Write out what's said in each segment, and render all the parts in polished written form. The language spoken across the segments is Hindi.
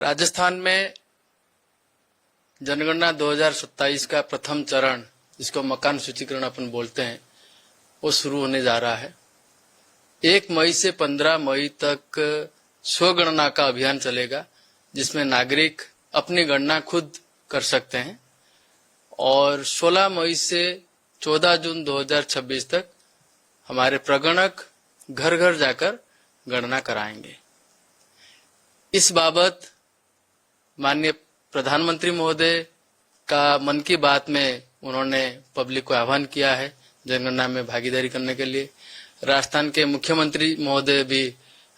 राजस्थान में जनगणना 2027 का प्रथम चरण, जिसको मकान सूचीकरण अपन बोलते हैं, वो शुरू होने जा रहा है। 1 मई से 15 मई तक स्वगणना का अभियान चलेगा, जिसमें नागरिक अपनी गणना खुद कर सकते हैं और 16 मई से 14 जून 2026 तक हमारे प्रगणक घर घर जाकर गणना कराएंगे। इस बाबत माननीय प्रधानमंत्री महोदय का मन की बात में उन्होंने पब्लिक को आह्वान किया है जनगणना में भागीदारी करने के लिए। राजस्थान के मुख्यमंत्री महोदय भी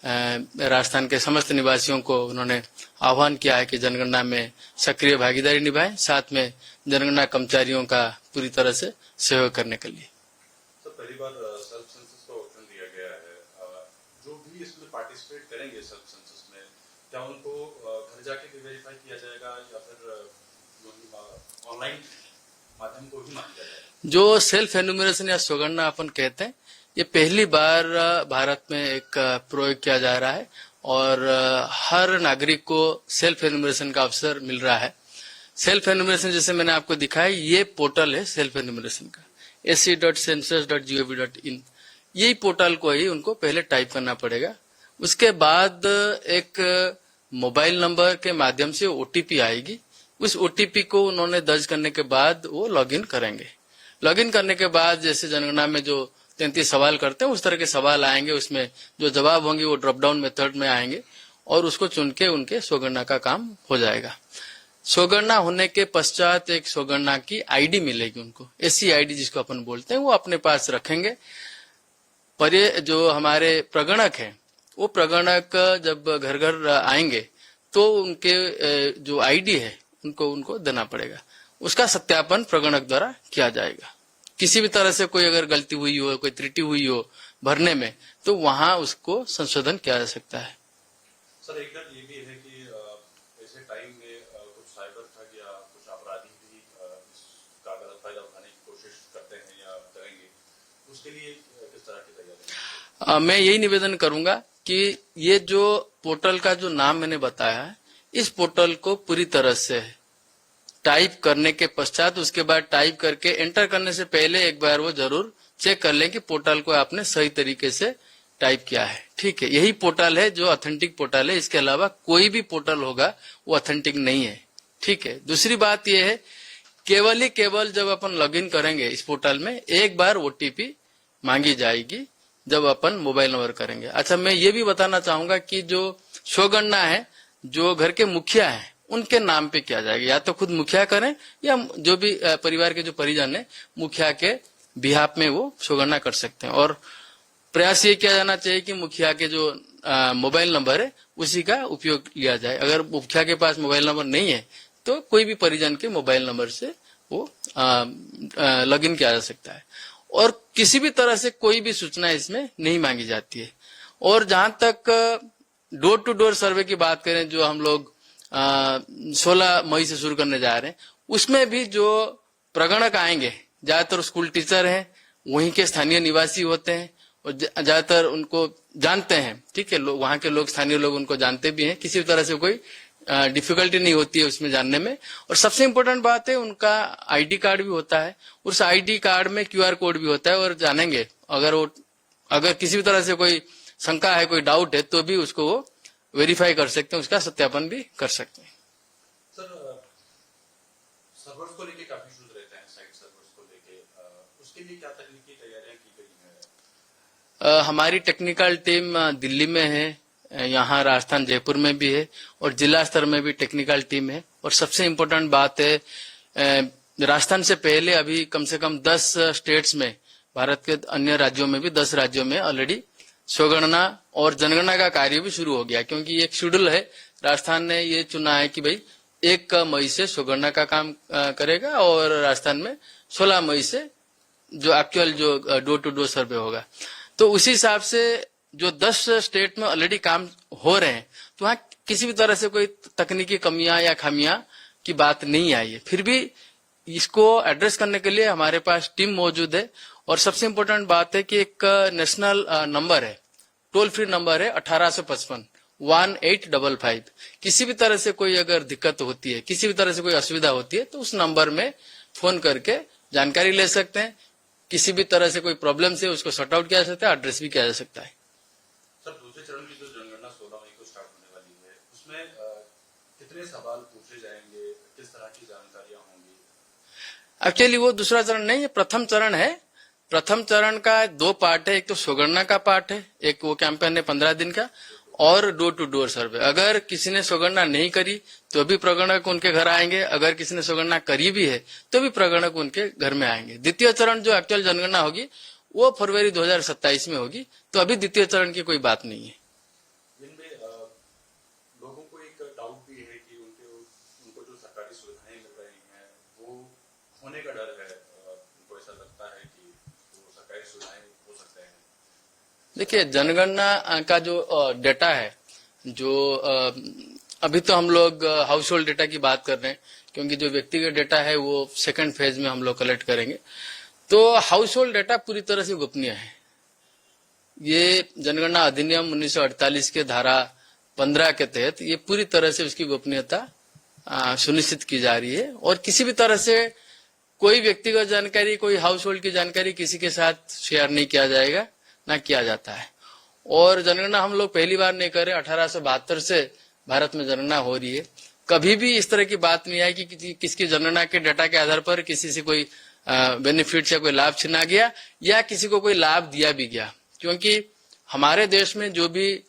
राजस्थान के समस्त निवासियों को उन्होंने आह्वान किया है कि जनगणना में सक्रिय भागीदारी निभाएं, साथ में जनगणना कर्मचारियों का पूरी तरह से सहयोग करने के लिए। सर, पहली बार सेल्फ सेंसस का ऑप्शन दिया गया है। जो भी इसमें पार्टिसिपेट करेंगे सेल्फ सेंसस में, क्या उनको घर जाके वेरीफाई किया जाएगा या फिर ऑनलाइन माध्यम को ही माना जाएगा? जो सेल्फ एनुमरेशन या स्वगणना अपन कहते हैं, ये पहली बार भारत में एक प्रयोग किया जा रहा है और हर नागरिक को सेल्फ एनुमरेशन का अवसर मिल रहा है। सेल्फ एनुमरेशन जैसे मैंने आपको दिखाया, ये पोर्टल है सेल्फ एनुमरेशन का, se.census.gov.in। यही पोर्टल को ही उनको पहले टाइप करना पड़ेगा। उसके बाद एक मोबाइल नंबर के माध्यम से ओटीपी आएगी। उस ओटीपी को उन्होंने दर्ज करने के बाद वो लॉगिन करेंगे। लॉगिन करने के बाद जैसे जनगणना में जो 33 सवाल करते हैं, उस तरह के सवाल आएंगे। उसमें जो जवाब होंगे वो ड्रॉप डाउन मेथड में आएंगे और उसको चुन के उनके स्वगणना का काम हो जाएगा। स्वगणना होने के पश्चात एक स्वगणना की आईडी मिलेगी उनको, ऐसी आईडी जिसको अपन बोलते हैं, वो अपने पास रखेंगे। पर ये जो हमारे प्रगणक हैं, वो प्रगणक जब घर घर आएंगे तो उनके जो आईडी है उनको देना पड़ेगा। उसका सत्यापन प्रगणक द्वारा किया जाएगा। किसी भी तरह से कोई अगर गलती हुई हो, कोई त्रुटि हुई हो भरने में, तो वहां उसको संशोधन किया जा सकता है। सर, एक डर ये भी है कि ऐसे टाइम में कुछ साइबर ठग या कुछ अपराधी भी इसका गलत फायदा उठाने की कोशिश करते हैं या करेंगे, उसके लिए किस तरह की तैयारी? मैं यही निवेदन करूंगा कि ये जो पोर्टल का जो नाम मैंने बताया है, इस पोर्टल को पूरी तरह से टाइप करने के पश्चात, उसके बाद टाइप करके एंटर करने से पहले एक बार वो जरूर चेक कर लें कि पोर्टल को आपने सही तरीके से टाइप किया है। ठीक है, यही पोर्टल है जो ऑथेंटिक पोर्टल है। इसके अलावा कोई भी पोर्टल होगा वो ऑथेंटिक नहीं है। ठीक है। दूसरी बात यह है, केवल जब अपन लॉगिन करेंगे इस पोर्टल में, एक बार ओटीपी मांगी जाएगी जब अपन मोबाइल नंबर करेंगे। अच्छा, मैं ये भी बताना चाहूंगा कि जो स्वगणना है, जो घर के मुखिया है उनके नाम पे किया जाएगा। या तो खुद मुखिया करें या जो भी परिवार के जो परिजन है, मुखिया के बिहाफ में वो स्वगणना कर सकते हैं। और प्रयास ये किया जाना चाहिए कि मुखिया के जो मोबाइल नंबर है उसी का उपयोग लिया जाए। अगर मुखिया के पास मोबाइल नंबर नहीं है तो कोई भी परिजन के मोबाइल नंबर से वो लॉगिन किया जा सकता है और किसी भी तरह से कोई भी सूचना इसमें नहीं मांगी जाती है। और जहां तक डोर टू डोर सर्वे की बात करें, जो हम लोग 16 मई से शुरू करने जा रहे हैं, उसमें भी जो प्रगणक आएंगे ज्यादातर स्कूल टीचर हैं, वहीं के स्थानीय निवासी होते हैं और ज्यादातर उनको जानते हैं। ठीक है, वहां के लोग, स्थानीय लोग उनको जानते भी हैं। किसी तरह से कोई डिफिकल्टी नहीं होती है उसमें जानने में। और सबसे इम्पोर्टेंट बात है, उनका आईडी कार्ड भी होता है। उस आईडी कार्ड में क्यूआर कोड भी होता है और जानेंगे अगर किसी भी तरह से कोई शंका है, कोई डाउट है, तो भी उसको वो वेरीफाई कर सकते हैं, उसका सत्यापन भी कर सकते हैं। सर, सर्वर्स को लेके काफी इश्यूज रहते हैं, साइट सर्वर्स को लेके, उसके लिए क्या तकनीकी तैयारियां की गई हैं? हमारी टेक्निकल टीम दिल्ली में है, यहाँ राजस्थान जयपुर में भी है और जिला स्तर में भी टेक्निकल टीम है। और सबसे इम्पोर्टेंट बात है, राजस्थान से पहले अभी कम से कम 10 स्टेट्स में, भारत के अन्य राज्यों में भी 10 राज्यों में ऑलरेडी स्वगणना और जनगणना का कार्य भी शुरू हो गया। क्योंकि ये एक शेड्यूल है, राजस्थान ने ये चुना है कि भाई 1 मई से स्वगणना का काम करेगा और राजस्थान में 16 मई से जो एक्चुअल जो डोर टू डोर सर्वे होगा। तो उसी हिसाब से जो 10 स्टेट में ऑलरेडी काम हो रहे हैं, तो वहाँ किसी भी तरह से कोई तकनीकी कमियां या खामियां की बात नहीं आई है। फिर भी इसको एड्रेस करने के लिए हमारे पास टीम मौजूद है। और सबसे इम्पोर्टेंट बात है कि एक नेशनल नंबर है, टोल फ्री नंबर है 1855, 1855। किसी भी तरह से कोई अगर दिक्कत होती है, किसी भी तरह से कोई असुविधा होती है, तो उस नंबर में फोन करके जानकारी ले सकते हैं। किसी भी तरह से कोई प्रॉब्लम से उसको सॉर्ट आउट किया जा सकता है, एड्रेस भी किया जा सकता है। सर, दूसरे चरण की जो जनगणना 16 मई को स्टार्ट होने वाली है, उसमें कितने सवाल पूछे जाएंगे, किस तरह की जानकारियां होंगी? एक्चुअली वो दूसरा चरण नहीं है, प्रथम चरण है। प्रथम चरण का 2 पार्ट है। एक तो स्वगणना का पार्ट है, एक वो कैंपेन है 15 दिन का, और डोर टू डोर सर्वे। अगर किसी ने स्वगणना नहीं करी तो भी प्रगणक उनके घर आएंगे, अगर किसी ने स्वगणना करी भी है तो भी प्रगणक उनके घर में आएंगे। द्वितीय चरण जो एक्चुअल जनगणना होगी वो फरवरी 2027 में होगी, तो अभी द्वितीय चरण की कोई बात नहीं है। इनमें लोगों को एक डाउट भी है कि उनको जो सरकारी सुविधाएं मिल रही हैं वो होने का डर है। उनको ऐसा लगता है कि वो सरकारी सुविधाएं हो सकते हैं। देखिए, जनगणना का जो डेटा है, जो अभी तो हम लोग हाउस होल्ड डेटा की बात कर रहे हैं, क्योंकि जो व्यक्तिगत डेटा है वो सेकंड फेज में हम लोग कलेक्ट करेंगे। तो हाउस होल्ड डेटा पूरी तरह से गोपनीय है। ये जनगणना अधिनियम 1948 के धारा 15 के तहत ये पूरी तरह से उसकी गोपनीयता सुनिश्चित की जा रही है, और किसी भी तरह से कोई व्यक्तिगत जानकारी, कोई हाउस होल्ड की जानकारी किसी के साथ शेयर नहीं किया जाएगा, ना किया जाता है। और जनगणना हम लोग पहली बार नहीं कर रहे, 1872 से भारत में जनगणना हो रही है। कभी भी इस तरह की बात नहीं आई कि किसकी जनगणना के डेटा के आधार पर किसी से कोई बेनिफिट या कोई लाभ छीना गया, या किसी को कोई लाभ दिया भी गया। क्योंकि हमारे देश में जो भी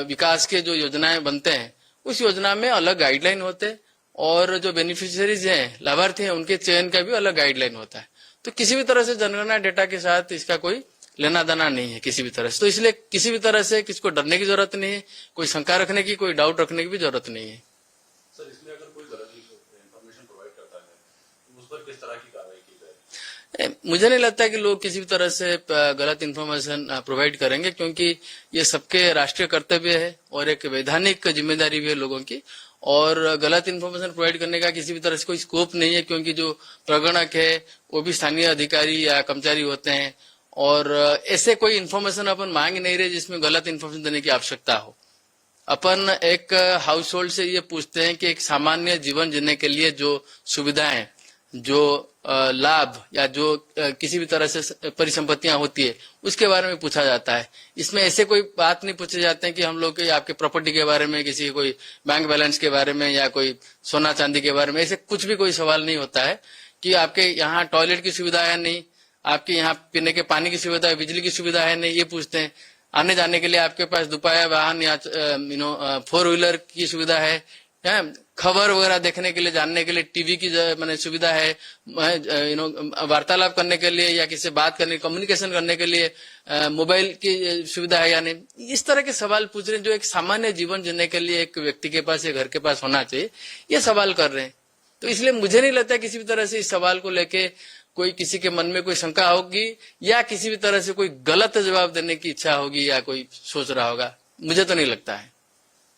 विकास के जो योजनाएं बनते हैं, उस योजना में अलग गाइडलाइन होते हैं, और जो बेनिफिशियरीज हैं, लाभार्थी हैं, उनके चयन का भी अलग गाइडलाइन होता है। तो किसी भी तरह से जनगणना डेटा के साथ इसका कोई लेना देना नहीं है किसी भी तरह से। तो इसलिए किसी भी तरह से किसको डरने की जरूरत नहीं है, कोई शंका रखने की, कोई डाउट रखने की भी जरूरत नहीं है। सर, इसमें अगर कोई गलत इंफॉर्मेशन प्रोवाइड करता है तो उस पर किस तरह की कार्रवाई की जाए? मुझे नहीं लगता कि लोग किसी भी तरह से गलत इन्फॉर्मेशन प्रोवाइड करेंगे, क्योंकि ये सबके राष्ट्रीय कर्तव्य है और एक वैधानिक जिम्मेदारी भी है लोगों की। और गलत इन्फॉर्मेशन प्रोवाइड करने का किसी भी तरह से कोई स्कोप नहीं है, क्योंकि जो प्रगणक है वो भी स्थानीय अधिकारी या कर्मचारी होते हैं, और ऐसे कोई इन्फॉर्मेशन अपन मांग नहीं रहे जिसमें गलत इन्फॉर्मेशन देने की आवश्यकता हो। अपन एक हाउस होल्ड से ये पूछते हैं कि एक सामान्य जीवन जीने के लिए जो सुविधाएं, जो लाभ, या जो किसी भी तरह से परिसंपत्तियां होती है, उसके बारे में पूछा जाता है। इसमें ऐसे कोई बात नहीं पूछे जाते हैं कि हम लोग के आपके प्रॉपर्टी के बारे में, किसी कोई बैंक बैलेंस के बारे में, या कोई सोना चांदी के बारे में, ऐसे कुछ भी कोई सवाल नहीं होता है कि आपके यहाँ टॉयलेट की सुविधा है नहीं, आपके यहाँ पीने के पानी की सुविधा है, बिजली की सुविधा है नहीं, ये पूछते हैं। आने जाने के लिए आपके पास दुपहिया वाहन या 4 व्हीलर की सुविधा है, खबर वगैरह देखने के लिए, जानने के लिए टीवी की मैंने सुविधा है, वार्तालाप करने के लिए या किसी से बात करने, कम्युनिकेशन करने के लिए मोबाइल की सुविधा है या नहीं। इस तरह के सवाल पूछ रहे हैं जो एक सामान्य जीवन जीने के लिए एक व्यक्ति के पास या घर के पास होना चाहिए, ये सवाल कर रहे हैं। तो इसलिए मुझे नहीं लगता किसी भी तरह से इस सवाल को लेके कोई किसी के मन में कोई शंका होगी, या किसी भी तरह से कोई गलत जवाब देने की इच्छा होगी, या कोई सोच रहा होगा। मुझे तो नहीं लगता है।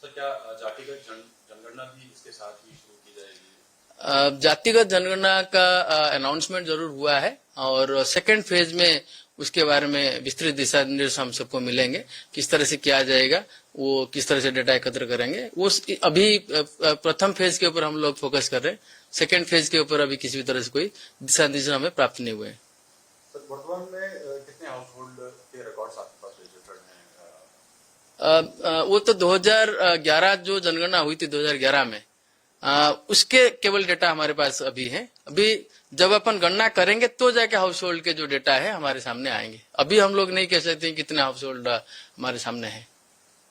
सर, क्या जातिगत जनगणना भी इसके साथ ही शुरू की जाएगी? जातिगत जनगणना का अनाउंसमेंट जरूर हुआ है, और सेकंड फेज में उसके बारे में विस्तृत दिशा निर्देश हम सबको मिलेंगे, किस तरह से किया जाएगा, वो किस तरह से डेटा एकत्र करेंगे। वो अभी प्रथम फेज के ऊपर हम लोग फोकस कर रहे हैं, सेकेंड फेज के ऊपर अभी किसी भी तरह से कोई दिशा निर्देश हमें प्राप्त नहीं हुए। सर, वर्तमान में कितने हाउस होल्ड के रिकॉर्ड्स आपके पास रजिस्टर्ड हैं? वो तो 2011 जो जनगणना हुई थी 2011 में, उसके केवल डेटा हमारे पास अभी है। अभी जब अपन गणना करेंगे तो जाके हाउस होल्ड के जो डेटा है हमारे सामने आएंगे। अभी हम लोग नहीं कह सकते कितने हाउस होल्ड हमारे सामने है।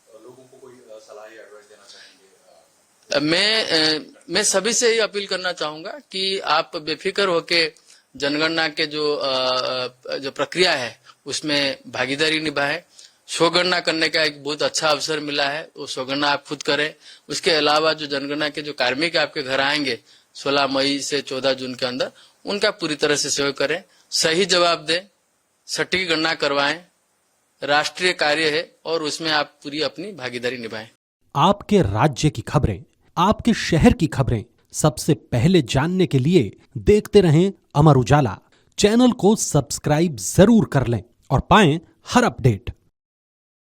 लोगों को कोई सलाह या एडवाइस देना चाहेंगे? मैं सभी से ही अपील करना चाहूंगा कि आप बेफिक्र होके जनगणना के जो प्रक्रिया है उसमें भागीदारी निभाएं। स्वगणना करने का एक बहुत अच्छा अवसर मिला है, वो स्वगणना आप खुद करें। उसके अलावा जो जनगणना के जो कार्मिक आपके घर आएंगे 16 मई से 14 जून के अंदर, उनका पूरी तरह से सहयोग करें, सही जवाब दें, सटीक गणना करवाएं। राष्ट्रीय कार्य है और उसमें आप पूरी अपनी भागीदारी निभाएं। आपके राज्य की खबरें, आपके शहर की खबरें सबसे पहले जानने के लिए देखते रहें अमर उजाला। चैनल को सब्सक्राइब जरूर कर लें और पाएं हर अपडेट।